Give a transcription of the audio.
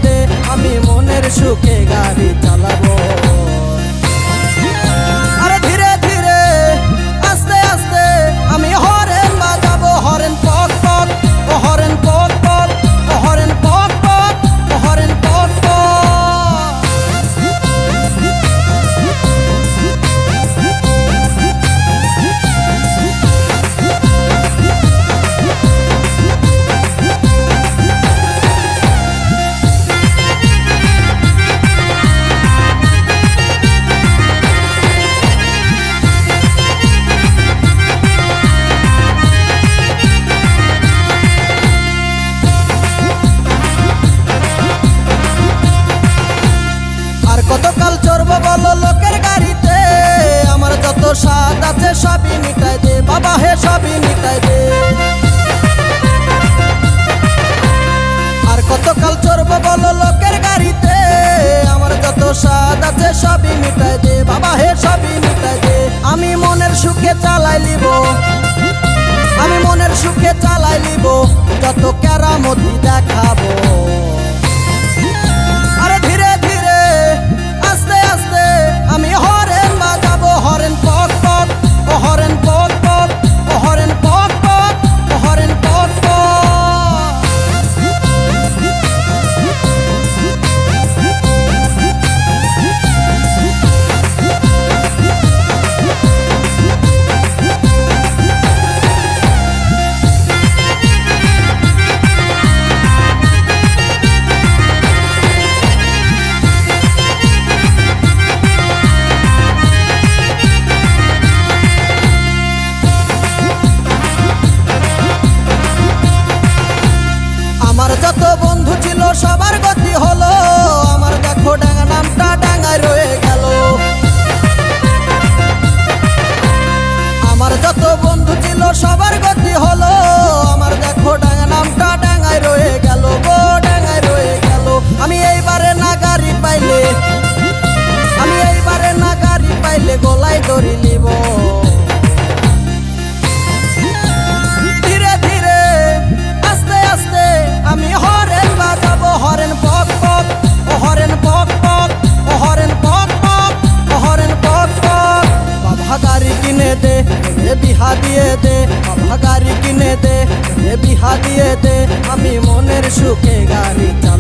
দে, আমি মনের সুখে গাড়ি চালাবো। আরে ধীরে ধীরে আস্তে আস্তে আমি হরেন বাজাবো, হরেন পক পক ও হরেন পক পক ও হরেন পক পক ও হরেন পক পক। কতকাল চড়বো বলো লোকের গাড়িতে, আমার যত স্বাদ আছে সবই মিটাই দে বাবা হে, সবই মিটাই দে। আর কতকাল চড়বো বলো লোকের গাড়িতে, আমার যত স্বাদ আছে সবই মিটাই দে বাবা হে, সবই মিটাই দে। আমি মনের সুখে চালাই লিব, আমি মনের সুখে চালাই লিব, যত কেরামতি দেখাবো। আরে ধীরে ধীরে আস্তে আস্তে আমি হরেন বাজাবো, হরেন পক পক ও হরেন পক পক ও হরেন পক পক ও হরেন পক পক। আমার যত বন্ধু ছিল সবার গতি হলো, আমার দেখো ডাঙ্গা নামটা ডাঙ্গায় রয়ে গেল। আমার যত বন্ধু ছিল সবার গতি হলো, আমার দেখো ডাঙ্গা নামটা ডাঙ্গায় রয়ে গেল গো, ডাঙ্গায় রয়ে গেল। আমি এইবারে না গাড়ি পাইলে, আমি এইবারে না গাড়ি পাইলে গলায় দড়ি নিব। ধীরে ধীরে আস্তে আস্তে আমি হরেন বাজাবো, হরেন পক পক ও হরেন পক পক ও হরেন পক পক ও হরেন পক পক। বাবা গাড়ি কিনে দে, বিহা দিয়ে দে, বাবা গাড়ি কিনে দে, বিহা দিয়ে দে, আমি মনের সুখে গাড়ি চালাবো।